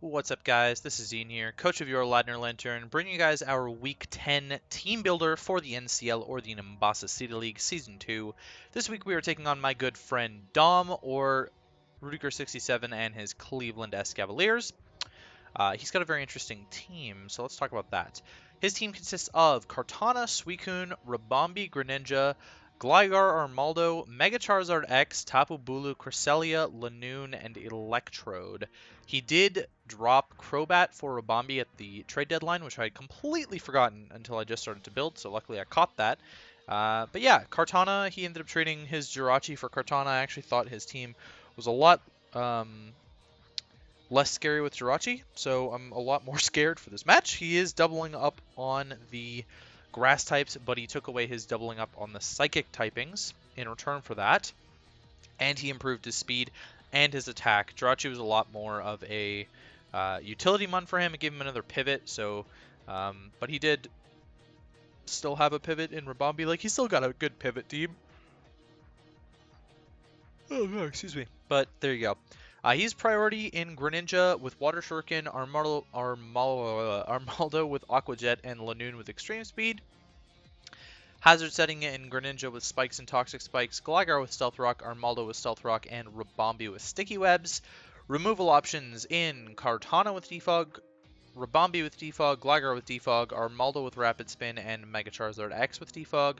What's up, guys? This is Ian here, coach of your Ladner Lanturn, bringing you guys our Week 10 team builder for the NCL or the Mombasa City League Season 2. This week we are taking on my good friend Dom, or Rudiger67, and his Cleveland Escavaliers. He's got a very interesting team, so let's talk about that. His team consists of Kartana, Suicune, Rabombi, Greninja, Gligar, Armaldo, Mega Charizard X, Tapu Bulu, Cresselia, Lanoon, and Electrode. He did drop Crobat for Rabombi at the trade deadline, which I had completely forgotten until I just started to build, so luckily I caught that. But yeah, Kartana, he ended up trading his Jirachi for Kartana. I actually thought his team was a lot less scary with Jirachi, so I'm a lot more scared for this match. He is doubling up on the grass types, but he took away his doubling up on the psychic typings in return for that, and he improved his speed and his attack. Jirachi was a lot more of a utility mon for him. It gave him another pivot, so but he did still have a pivot in Rabombi. Like, he still got a good pivot team. Oh no, excuse me. But there you go. He's priority in Greninja with Water Shuriken, Armaldo with Aqua Jet, and Lanoon with Extreme Speed. Hazard setting in Greninja with Spikes and Toxic Spikes, Gligar with Stealth Rock, Armaldo with Stealth Rock, and Rabombi with Sticky Webs. Removal options in Kartana with Defog, Rabombi with Defog, Gligar with Defog, Armaldo with Rapid Spin, and Mega Charizard X with Defog.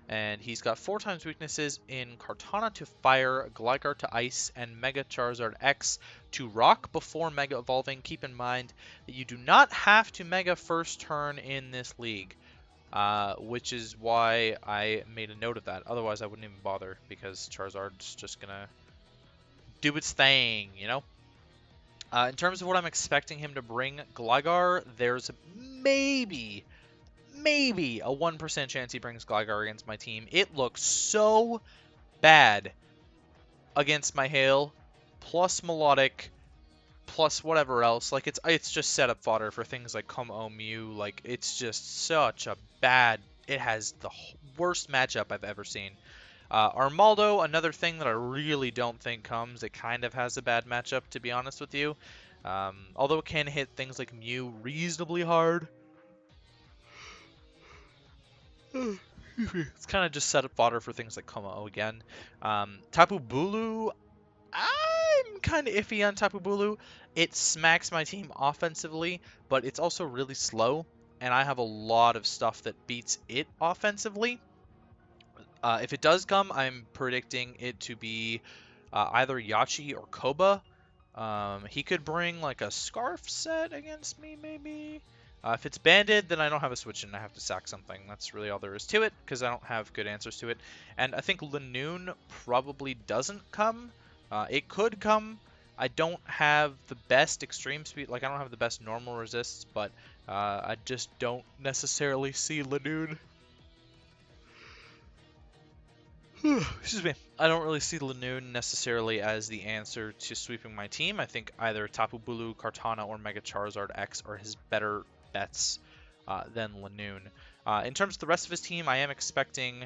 And he's got 4 times weaknesses in Kartana to Fire, Gligar to Ice, and Mega Charizard X to Rock before Mega Evolving. Keep in mind that you do not have to Mega first turn in this league, which is why I made a note of that. Otherwise, I wouldn't even bother, because Charizard's just going to do its thing, you know? In terms of what I'm expecting him to bring, Gligar, there's maybe a 1% chance he brings Gligar against my team. It looks so bad against my Hail, plus Melodic, plus whatever else. Like, it's just setup fodder for things like Kommo-o Mew. Like, it's just such a bad... It has the worst matchup I've ever seen. Armaldo, another thing that I really don't think comes. It kind of has a bad matchup, to be honest with you. Although it can hit things like Mew reasonably hard. It's kind of just set up fodder for things like Kommo-o again. Tapu Bulu, I'm kind of iffy on Tapu Bulu. It smacks my team offensively, but it's also really slow, and I have a lot of stuff that beats it offensively. If it does come, I'm predicting it to be either Yachi or Koba. He could bring like a Scarf set against me, maybe. If it's banded, then I don't have a switch and I have to sack something. That's really all there is to it, because I don't have good answers to it. And I think Lanoon probably doesn't come. It could come. I don't have the best extreme speed, like I don't have the best normal resists, but I just don't necessarily see Lanoon. Excuse me. I don't really see Lanoon necessarily as the answer to sweeping my team. I think either Tapu Bulu, Kartana, or Mega Charizard X are his better bets than Lanoon. In terms of the rest of his team, I am expecting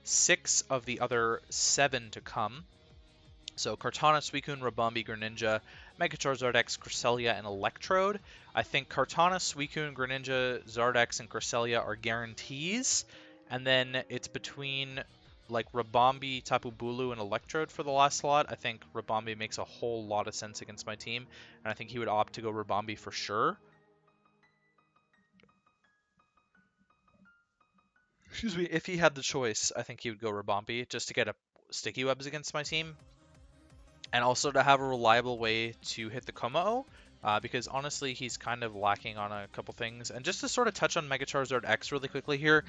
6 of the other 7 to come. So Kartana, Suicune, Rabombi, Greninja, Mega Charizard X, Cresselia, and Electrode. I think Kartana, Suicune, Greninja, Zardex, and Cresselia are guarantees. And then it's between like Rabombi, Tapu Bulu, and Electrode for the last slot. I think Rabombi makes a whole lot of sense against my team, and I think he would opt to go Rabombi for sure. Excuse me, if he had the choice, I think he would go Rabombi just to get a Sticky Webs against my team, and also to have a reliable way to hit the Kommo-o, because honestly, he's kind of lacking on a couple things. And just to sort of touch on Mega Charizard X really quickly here,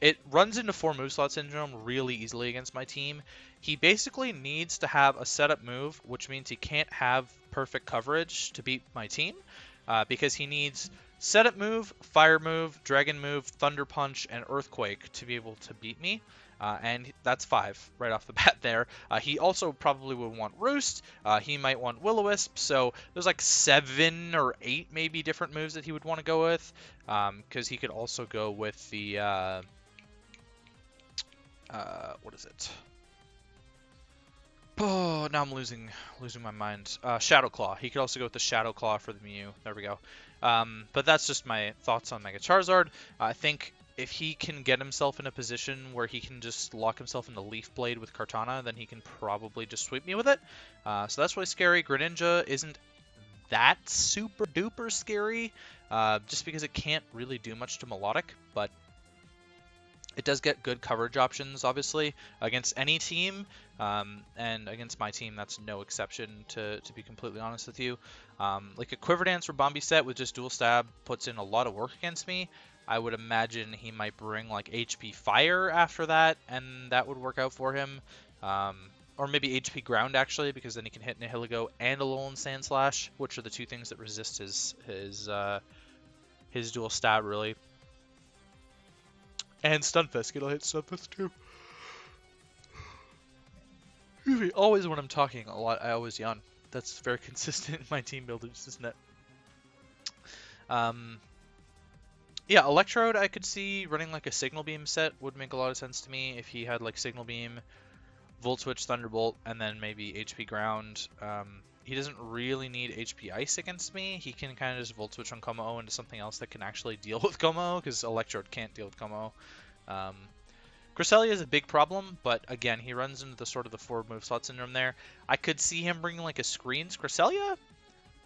it runs into 4 move slot syndrome really easily against my team. He basically needs to have a setup move, which means he can't have perfect coverage to beat my team, because he needs setup move, fire move, dragon move, thunder punch, and earthquake to be able to beat me. And that's 5 right off the bat there. He also probably would want Roost. He might want Will-O-Wisp. So there's like 7 or 8 maybe different moves that he would want to go with. Because he could also go with the... what is it? Oh, now I'm losing my mind. Shadow Claw. He could also go with the Shadow Claw for the Mew. There we go. But that's just my thoughts on Mega Charizard. I think if he can get himself in a position where he can just lock himself into Leaf Blade with Kartana, then he can probably just sweep me with it. So that's really scary. Greninja isn't that super duper scary, just because it can't really do much to Melodic, but it does get good coverage options, obviously, against any team, and against my team, that's no exception, to be completely honest with you. Like a Quiver Dance or Bombi set with just dual stab puts in a lot of work against me. I would imagine he might bring like HP Fire after that, and that would work out for him. Or maybe HP Ground, actually, because then he can hit Nihilego and Alolan Sandslash, which are the two things that resist his dual stab, really. And Stunfisk, it'll hit Stunfisk too. Always when I'm talking a lot, I always yawn. That's very consistent in my team builders, isn't it? Yeah, Electrode I could see running like a Signal Beam set would make a lot of sense to me if he had like Signal Beam, Volt Switch, Thunderbolt, and then maybe HP Ground. He doesn't really need HP Ice against me. He can kind of just Volt Switch on Kommo-o into something else that can actually deal with Kommo-o, because Electrode can't deal with Kommo-o. Cresselia is a big problem, but again, he runs into the sort of the 4-move slot syndrome there. I could see him bringing like a Screens Cresselia.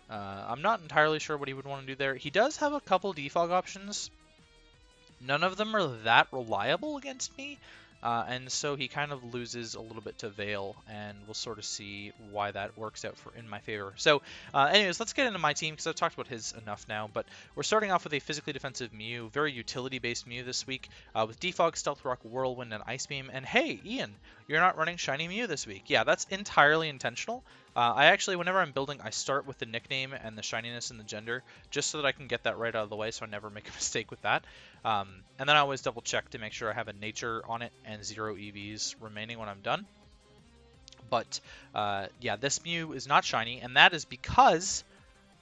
I'm not entirely sure what he would want to do there. He does have a couple defog options. None of them are that reliable against me. And so he kind of loses a little bit to Veil, and we'll sort of see why that works out in my favor. So anyways, let's get into my team, because I've talked about his enough now, but we're starting off with a physically defensive Mew, very utility-based Mew this week, with Defog, Stealth Rock, Whirlwind, and Ice Beam. And hey, Ian, you're not running Shiny Mew this week. Yeah, that's entirely intentional. I actually, whenever I'm building, I start with the nickname and the shininess and the gender, just so that I can get that right out of the way, so I never make a mistake with that. And then I always double check to make sure I have a nature on it and 0 EVs remaining when I'm done. But yeah, this Mew is not shiny, and that is because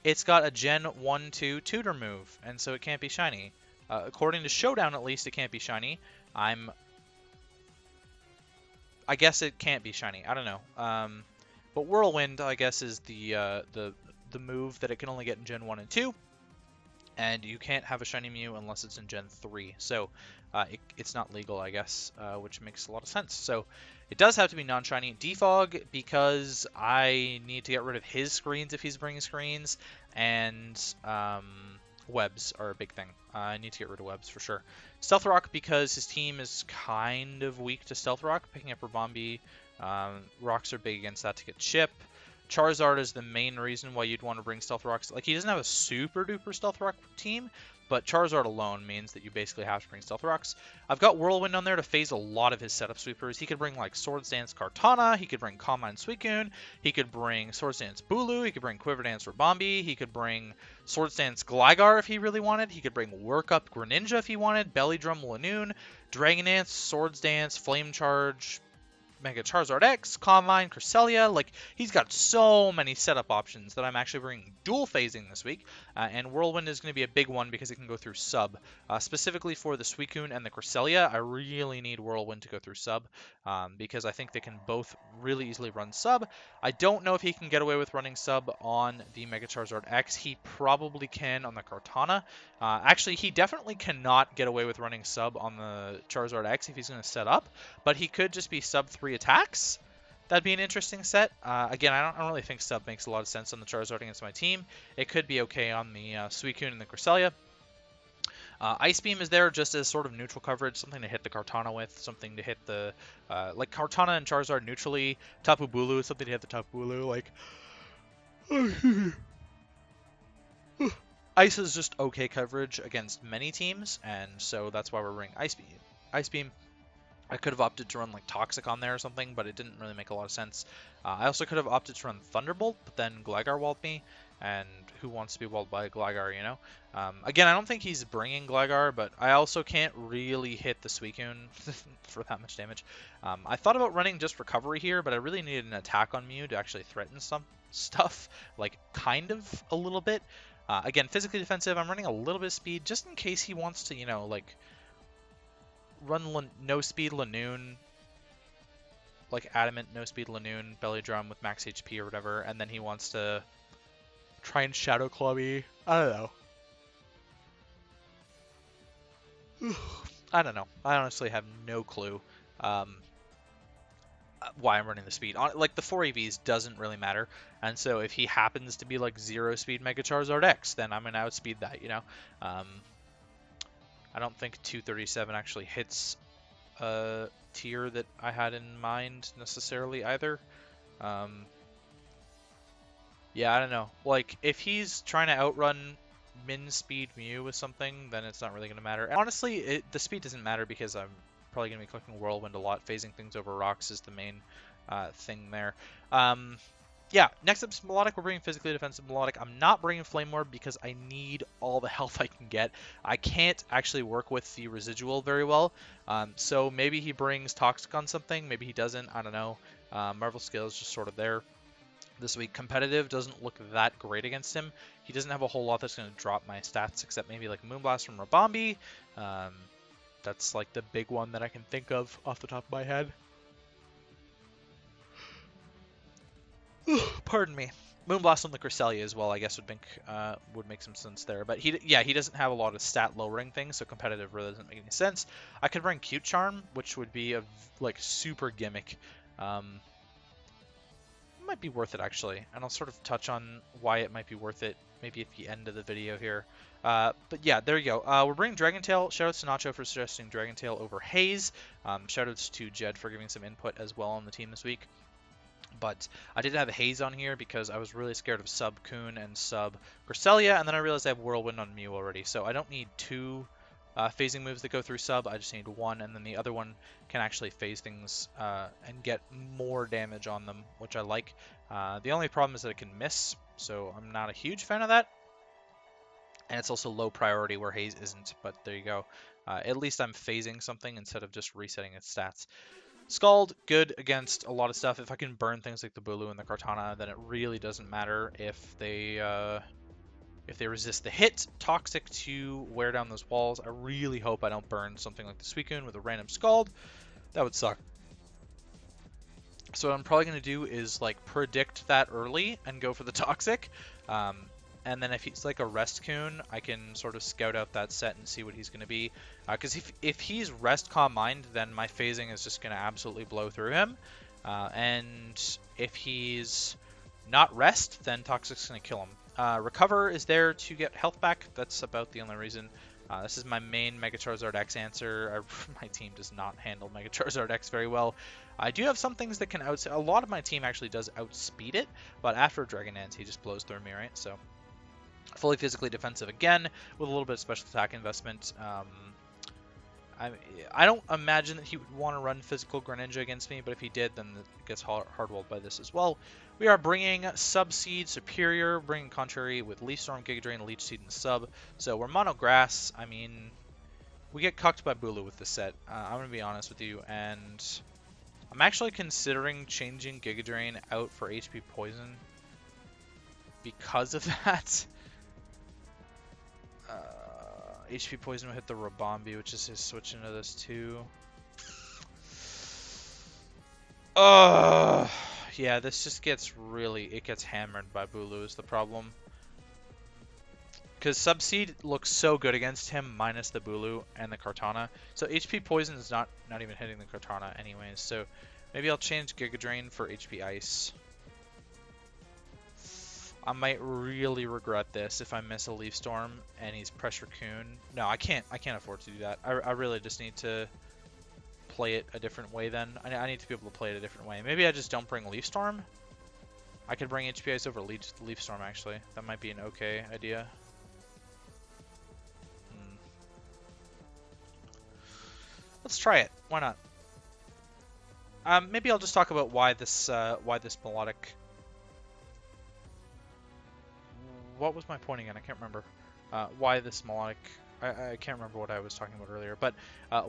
it's got a Gen 1-2 tutor move, and so it can't be shiny. According to Showdown, at least, it can't be shiny. I guess it can't be shiny. I don't know. But Whirlwind, I guess, is the move that it can only get in Gen 1 and 2. And you can't have a shiny Mew unless it's in Gen 3. So it's not legal, I guess, which makes a lot of sense. So it does have to be non-shiny. Defog, because I need to get rid of his screens if he's bringing screens. And webs are a big thing. I need to get rid of webs for sure. Stealth Rock, because his team is kind of weak to Stealth Rock. Picking up Rabombi. Rocks are big against that to get Chip. Charizard is the main reason why you'd want to bring Stealth Rocks. Like, he doesn't have a super duper Stealth Rock team, but Charizard alone means that you basically have to bring Stealth Rocks. I've got Whirlwind on there to phase a lot of his setup sweepers. He could bring like Swords Dance Kartana, he could bring Calm Mind Suicune, he could bring Swords Dance Bulu, he could bring Quiver Dance Rabombi, he could bring Swords Dance Gligar if he really wanted, he could bring Work Up Greninja if he wanted, Belly Drum Lanoon, Dragon Dance, Swords Dance, Flame Charge, Mega Charizard X, Calm Mind, Cresselia. Like, he's got so many setup options that I'm actually bringing dual phasing this week. And Whirlwind is going to be a big one because it can go through sub. Specifically for the Suicune and the Cresselia, I really need Whirlwind to go through sub because I think they can both really easily run sub. I don't know if he can get away with running sub on the Mega Charizard X. He probably can on the Kartana. Actually, he definitely cannot get away with running sub on the Charizard X if he's going to set up, but he could just be sub 3 attacks. That'd be an interesting set. Again, I don't really think sub makes a lot of sense on the Charizard against my team. It could be okay on the Suicune and the Cresselia. Ice Beam is there just as sort of neutral coverage, something to hit the Kartana with, something to hit the, like Kartana and Charizard neutrally. Tapu Bulu is something to hit the Tapu Bulu, like... Ice is just okay coverage against many teams, and so that's why we're running Ice Beam. Ice Beam. I could have opted to run like Toxic on there or something, but it didn't really make a lot of sense. I also could have opted to run Thunderbolt, but then Gligar walled me, and who wants to be walled by Gligar, you know? Again, I don't think he's bringing Gligar, but I also can't really hit the Suicune for that much damage. I thought about running just Recovery here, but I really needed an attack on Mew to actually threaten some stuff, like kind of a little bit. Again, physically defensive, I'm running a little bit of speed just in case he wants to, you know, like... run no speed Lanoon like adamant no speed Lanoon belly drum with max HP or whatever, and then he wants to try and Shadow Claw me. I don't know. I don't know. I honestly have no clue why I'm running the speed. Like, the 4 EVs doesn't really matter, and so if he happens to be like 0 speed Mega Charizard X, then I'm gonna outspeed that, you know? I don't think 237 actually hits a tier that I had in mind necessarily either. Yeah, I don't know. Like, if he's trying to outrun min speed Mew with something, then it's not really going to matter. And honestly, the speed doesn't matter because I'm probably going to be clicking Whirlwind a lot. Phasing things over rocks is the main thing there. Yeah, next up is Melodic. We're bringing Physically Defensive Melodic. I'm not bringing Flame Orb because I need all the health I can get. I can't actually work with the residual very well. So maybe he brings Toxic on something. Maybe he doesn't. I don't know. Marvel Scale is just sort of there this week. Competitive doesn't look that great against him. He doesn't have a whole lot that's going to drop my stats, except maybe like Moonblast from Rabambi. That's like the big one that I can think of off the top of my head. Pardon me. Moonblast on the Cresselia as well, I guess would make some sense there. But he doesn't have a lot of stat lowering things, so competitive really doesn't make any sense. I could bring Cute Charm, which would be a like super gimmick. Might be worth it actually, and I'll sort of touch on why it might be worth it maybe at the end of the video here. But yeah, there you go. We're bringing Dragon Tail. Shoutouts to Nacho for suggesting Dragon Tail over Haze. Shoutouts to Jed for giving some input as well on the team this week. But I did have Haze on here because I was really scared of sub Coon and sub Cresselia, and then I realized I have Whirlwind on Mew already, so I don't need two phasing moves that go through sub. I just need one, and then the other one can actually phase things and get more damage on them, which I like. The only problem is that it can miss, so I'm not a huge fan of that. And it's also low priority where Haze isn't, but there you go. At least I'm phasing something instead of just resetting its stats. Scald, good against a lot of stuff. If I can burn things like the Bulu and the Kartana, then it really doesn't matter if they resist the hit. Toxic to wear down those walls. I really hope I don't burn something like the Suicune with a random Scald. That would suck. So what I'm probably going to do is like predict that early and go for the Toxic. And then if he's like a Rest Coon, I can sort of scout out that set and see what he's going to be. Because if he's Rest Calm Mind, then my phasing is just going to absolutely blow through him. And if he's not Rest, then Toxic's going to kill him. Recover is there to get health back. That's about the only reason. This is my main Mega Charizard X answer. My team does not handle Mega Charizard X very well. I do have some things that can a lot of my team actually does outspeed it, but after Dragon Dance, he just blows through me, right? So fully physically defensive again with a little bit of special attack investment. I don't imagine that he would want to run physical Greninja against me, but if he did, then it gets hard-walled by this as well. We are bringing Subseed Superior, bringing Contrary with Leaf Storm, Giga Drain, Leech Seed, and Sub. So we're Mono Grass. I mean, we get cucked by Bulu with this set. I'm going to be honest with you, and I'm actually considering changing Giga Drain out for HP Poison because of that. HP Poison will hit the Rabambi, which is his switch into this too. Yeah, this just gets it gets hammered by Bulu is the problem. Because Subseed looks so good against him, minus the Bulu and the Kartana. So HP Poison is not even hitting the Kartana anyways. So maybe I'll change Giga Drain for HP Ice. I might really regret this if I miss a Leaf Storm and he's Pressure Coon. No, I can't afford to do that. I really just need to play it a different way then. I need to be able to play it a different way. Maybe I just don't bring Leaf Storm. I could bring HP Ice over Leaf Storm actually. That might be an okay idea. Let's try it. Why not? Maybe I'll just talk about why this melodic. What was my point again? I can't remember. Why this melodic. I can't remember what I was talking about earlier, but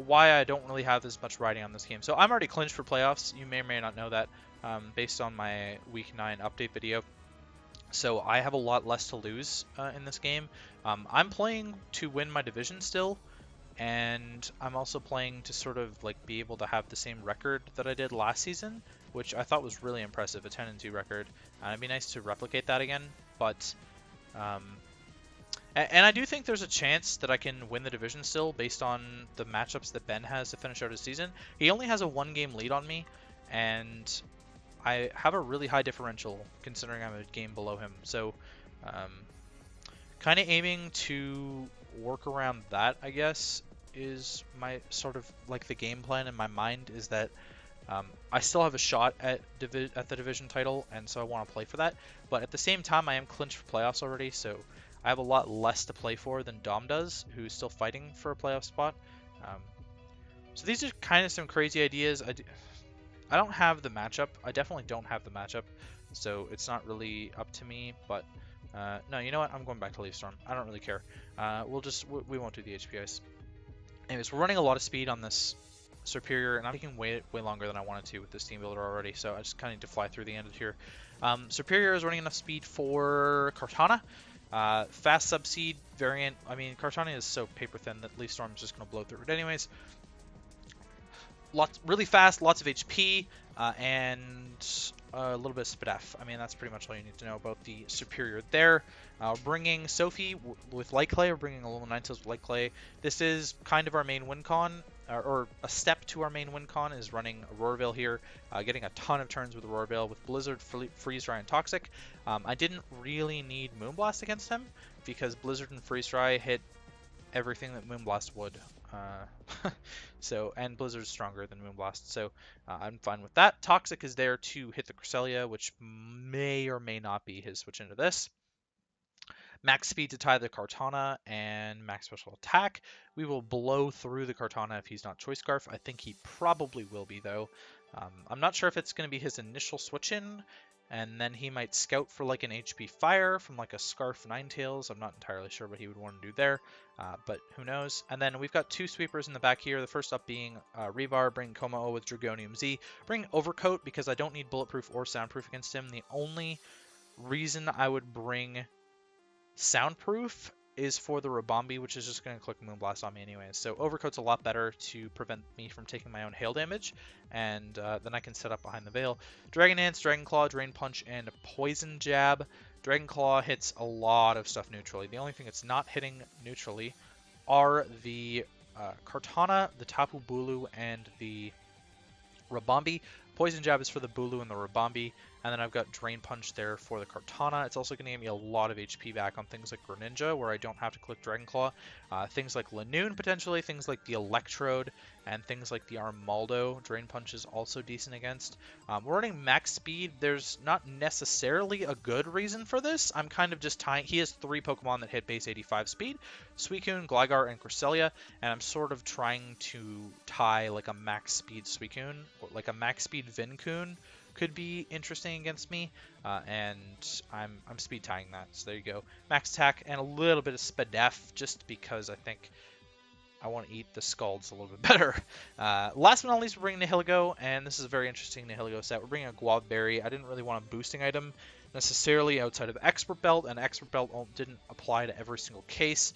why I don't really have as much riding on this game. So I'm already clinched for playoffs. You may or may not know that based on my Week 9 update video. So I have a lot less to lose in this game. I'm playing to win my division still, and I'm also playing to sort of like be able to have the same record that I did last season, which I thought was really impressive, a 10-2 record. It'd be nice to replicate that again, but um, and I do think there's a chance that I can win the division still based on the matchups that Ben has to finish out his season. He only has a 1-game lead on me, and I have a really high differential considering I'm a game below him. So um, kind of aiming to work around that, I guess, is my sort of like the game plan in my mind, is that I still have a shot at the division title, and so I want to play for that. But at the same time, I am clinched for playoffs already, so I have a lot less to play for than Dom does, who's still fighting for a playoff spot. Um, so these are kind of some crazy ideas. I don't have the matchup. I definitely don't have the matchup, so it's not really up to me. But no, you know what? I'm going back to Leaf Storm. I don't really care. We won't do the HPIs. Anyways, we're running a lot of speed on this Superior, and I'm taking way longer than I wanted to with this team builder already, so I just kind of need to fly through the end of here. Superior is running enough speed for Kartana. Fast subseed variant. I mean, Kartana is so paper thin that Leaf Storm is just going to blow through it anyways. Really fast, lots of HP, and a little bit of SPDF. I mean, that's pretty much all you need to know about the Superior there. Bringing Sophie with Light Clay, we're bringing a little Ninetales with Light Clay. This is kind of our main win con, or a step to our main win con is running Aurora Veil here, getting a ton of turns with Aurora Veil with Blizzard, Freeze Dry, and Toxic. I didn't really need Moonblast against him because Blizzard and Freeze Dry hit everything that Moonblast would. And Blizzard's stronger than Moonblast, so I'm fine with that. Toxic is there to hit the Cresselia, which may or may not be his switch into this. Max speed to tie the Kartana, and max special attack. We will blow through the Kartana if he's not Choice Scarf. I think he probably will be, though. I'm not sure if it's going to be his initial switch in, and then he might scout for like an HP Fire from like a Scarf Ninetales. I'm not entirely sure what he would want to do there, but who knows. And then we've got 2 sweepers in the back here. The first up being Rebar, bring Kommo-o with Dragonium Z. Bring Overcoat because I don't need Bulletproof or Soundproof against him. The only reason I would bring Soundproof is for the Rabombi, which is just going to click Moonblast on me anyways. So Overcoat's a lot better to prevent me from taking my own hail damage, and then I can set up behind the veil. Dragon Dance, Dragon Claw, Drain Punch, and Poison Jab. Dragon Claw hits a lot of stuff neutrally. The only thing it's not hitting neutrally are the Kartana, the Tapu Bulu, and the Rabombi. Poison Jab is for the Bulu and the Rabombi, and then I've got Drain Punch there for the Kartana. It's also going to give me a lot of HP back on things like Greninja, where I don't have to click Dragon Claw. Things like Lanoon, potentially, things like the Electrode, and things like the Armaldo. Drain Punch is also decent against. We're running max speed. There's not necessarily a good reason for this. I'm kind of just tying... He has 3 Pokemon that hit base 85 speed, Suicune, Gligar, and Cresselia, and I'm sort of trying to tie like a max speed Suicune, or like a max speed Vincoon could be interesting against me, and I'm speed tying that. So there you go. Max attack and a little bit of SPDF, just because I think I want to eat the Scalds a little bit better. Last but not least, we're bringing Nihilego, and this is a very interesting Nihilego set. We're bringing a Guava Berry. I didn't really want a boosting item necessarily outside of Expert Belt, and Expert Belt didn't apply to every single case.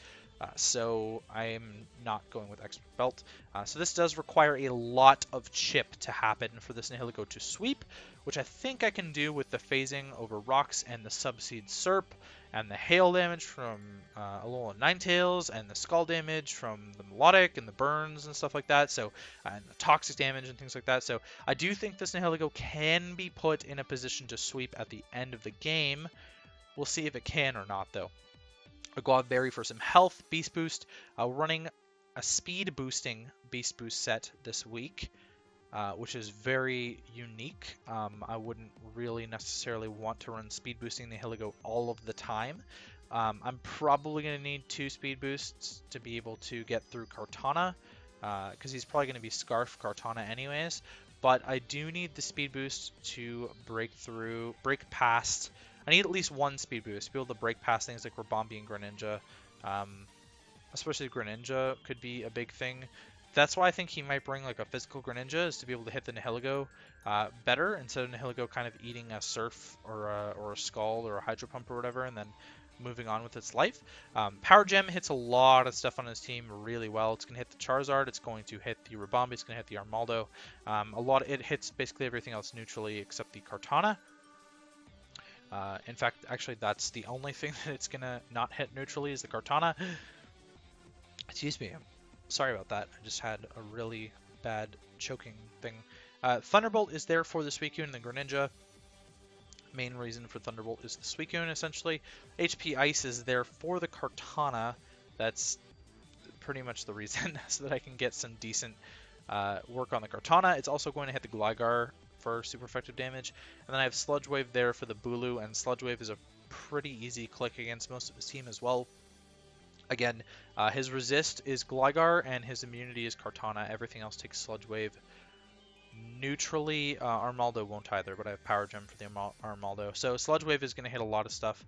So I'm not going with Expert Belt. So this does require a lot of chip to happen for this Nihilego to sweep, which I think I can do with the phasing over rocks and the Subseed Serp, and the hail damage from Alolan Ninetales, and the skull damage from the Melodic and the burns and stuff like that. So, and the toxic damage and things like that. So I do think this Nihilego can be put in a position to sweep at the end of the game. We'll see if it can or not, though. A Guava Berry for some health, Beast Boost. Running a speed boosting Beast Boost set this week, which is very unique. I wouldn't really necessarily want to run speed boosting the Nihilego all of the time. I'm probably going to need 2 speed boosts to be able to get through Kartana, because he's probably going to be Scarf Kartana anyways. But I do need the speed boost to break past. I need at least 1 speed boost to be able to break past things like Rabombi and Greninja. Especially Greninja could be a big thing. That's why I think he might bring like a physical Greninja, is to be able to hit the Nihilego better, instead of Nihilego kind of eating a Surf or a Scald or a Hydro Pump or whatever, and then moving on with its life. Power Gem hits a lot of stuff on his team really well. It's going to hit the Charizard, it's going to hit the Rabombi, it's going to hit the Armaldo. It hits basically everything else neutrally except the Kartana. In fact, actually, that's the only thing that it's going to not hit neutrally is the Kartana. Excuse me. Sorry about that. I just had a really bad choking thing. Thunderbolt is there for the Suicune and the Greninja. Main reason for Thunderbolt is the Suicune, essentially. HP Ice is there for the Kartana. That's pretty much the reason, so that I can get some decent work on the Kartana. It's also going to hit the Gligar for super effective damage. And then I have Sludge Wave there for the Bulu, and Sludge Wave is a pretty easy click against most of his team as well. Again, his resist is Gligar, and his immunity is Kartana. Everything else takes Sludge Wave. Neutrally, Armaldo won't either, but I have Power Gem for the Armaldo. So Sludge Wave is going to hit a lot of stuff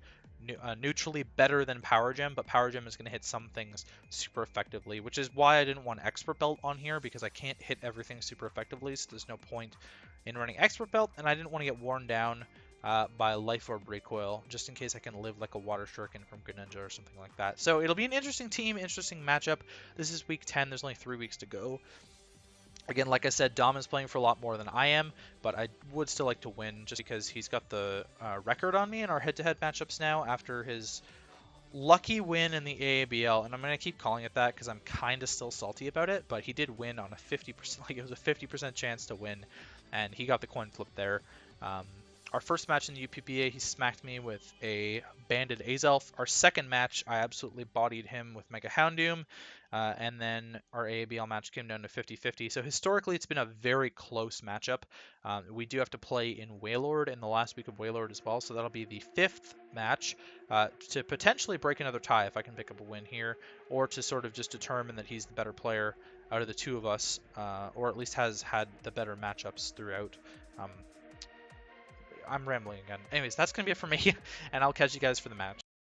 neutrally better than Power Gem, but Power Gem is going to hit some things super effectively, which is why I didn't want Expert Belt on here, because I can't hit everything super effectively, so there's no point in running Expert Belt, and I didn't want to get worn down by Life Orb Recoil, just in case I can live like a Water Shuriken from Greninja or something like that. So it'll be an interesting team, interesting matchup. This is week 10, there's only 3 weeks to go. Again, like I said, Dom is playing for a lot more than I am, but I would still like to win just because he's got the record on me in our head-to-head matchups now after his lucky win in the AABL, and I'm going to keep calling it that because I'm kind of still salty about it, but he did win on a 50%, like it was a 50% chance to win, and he got the coin flip there. Our first match in the UPBA, he smacked me with a Banded Azelf. Our second match, I absolutely bodied him with Mega Houndoom. And then our AABL match came down to 50-50. So historically, it's been a very close matchup. We do have to play in Wailord in the last week of Wailord as well. So that'll be the 5th match to potentially break another tie if I can pick up a win here, or to sort of just determine that he's the better player out of the two of us, or at least has had the better matchups throughout. I'm rambling again. Anyways, that's going to be it for me, and I'll catch you guys for the match.